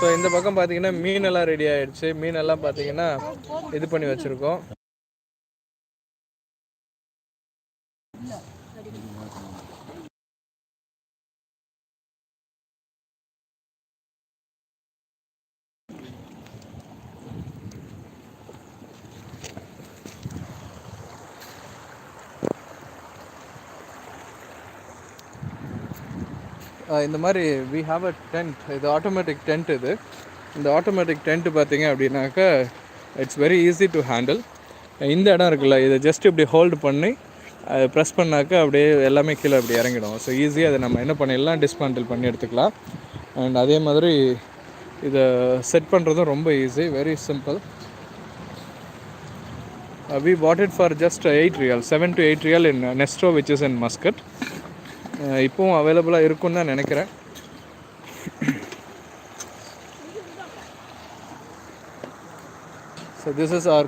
So இந்த பக்கம் பார்த்தீங்கன்னா மீனெல்லாம் ரெடி ஆகிடுச்சு. மீனெல்லாம் பார்த்தீங்கன்னா இது பண்ணி வச்சுருக்கோம். இந்த மாதிரி வி ஹாவ் அ டென்ட். இது ஆட்டோமேட்டிக் டென்ட். இந்த ஆட்டோமேட்டிக் டென்ட் பார்த்தீங்க அப்படின்னாக்கா it's very easy to handle. இந்த இடம் இருக்குல்ல, இதை ஜஸ்ட் இப்படி ஹோல்டு பண்ணி ப்ரெஸ் பண்ணாக்கா அப்படியே எல்லாமே கீழே அப்படி இறங்கிடும். ஸோ ஈஸியாக அதை நம்ம என்ன பண்ணிடலாம், டிஸ்மேண்டில் பண்ணி எடுத்துக்கலாம். அண்ட் அதே மாதிரி இதை செட் பண்ணுறதும் ரொம்ப easy, very simple. We bought it for just 8 riyal, 7 to 8 riyal in Nestro, which is in Muscat. இப்போவும் அவைலபிளாக இருக்குன்னு தான் நினைக்கிறேன். So this is our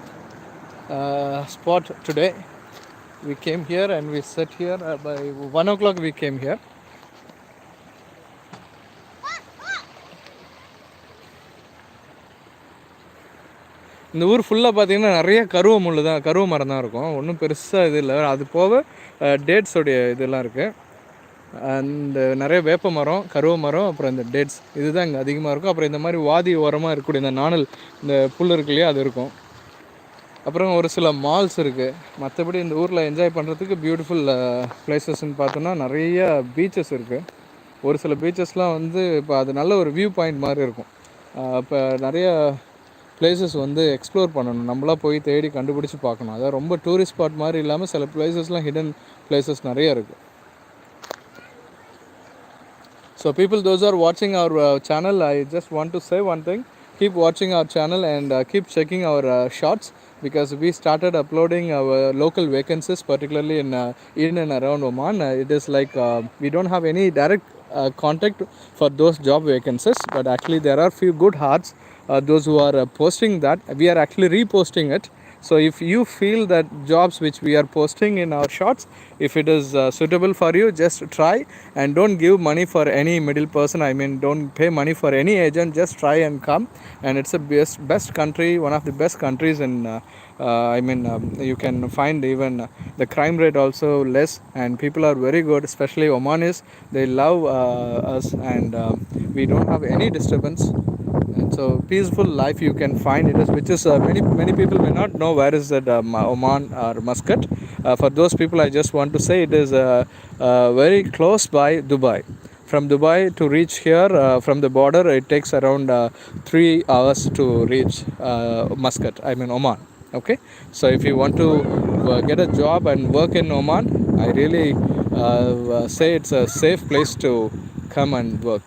spot today. We came here and we sat here by 1 o'clock we came here. இந்த ஊர் ஃபுல்லாக பார்த்தீங்கன்னா நிறைய கருவ மரம் தான் இருக்கும். ஒன்றும் பெருசாக இது இல்லை. அது போக டேட்ஸோடைய இதெல்லாம் இருக்குது. அந்த நிறைய வேப்ப மரம், கருவ மரம், அப்புறம் இந்த டேட்ஸ் இதுதான் இங்கே அதிகமாக இருக்கும். அப்புறம் இந்த மாதிரி வாதி ஓரமாக இருக்கக்கூடிய இந்த நாணல், இந்த புல் இருக்கு இல்லையா, அது இருக்கும். அப்புறம் ஒரு சில மால்ஸ் இருக்குது. மற்றபடி இந்த ஊரில் என்ஜாய் பண்ணுறதுக்கு பியூட்டிஃபுல் பிளேசஸ்ன்னு பார்த்தோன்னா நிறைய பீச்சஸ் இருக்குது. ஒரு சில பீச்சஸ்லாம் வந்து இப்போ அது நல்ல ஒரு வியூ பாயிண்ட் மாதிரி இருக்கும். இப்போ நிறைய பிளேசஸ் வந்து எக்ஸ்ப்ளோர் பண்ணணும், நம்மளாம் போய் தேடி கண்டுபிடிச்சி பார்க்கணும். அதாவது ரொம்ப டூரிஸ்ட் ஸ்பாட் மாதிரி இல்லாமல் சில பிளேசஸ்லாம் ஹிடன் பிளேசஸ் நிறைய இருக்குது. So people, those are watching our channel, I just want to say one thing. Keep watching our channel and keep checking our shots, because we started uploading our local vacancies, particularly in and around Oman. It is like we don't have any direct contact for those job vacancies, but actually there are few good hearts, those who are posting that. We are actually reposting it. So if you feel that jobs which we are posting in our shots, if it is suitable for you, just try and don't give money for any middle person. I mean, don't pay money for any agent, just try and come. And it's a best country, one of the best countries in you can find even the crime rate also less, and people are very good, especially Omanis. They love us, and we don't have any disturbance. And so peaceful life you can find it is, which is many people may not know where is that Oman or Muscat. For those people, I just want to say it is very close by Dubai. From Dubai to reach here, from the border, it takes around 3 hours to reach Muscat, I mean Oman. Okay, so if you want to get a job and work in Oman, I really say it's a safe place to come and work.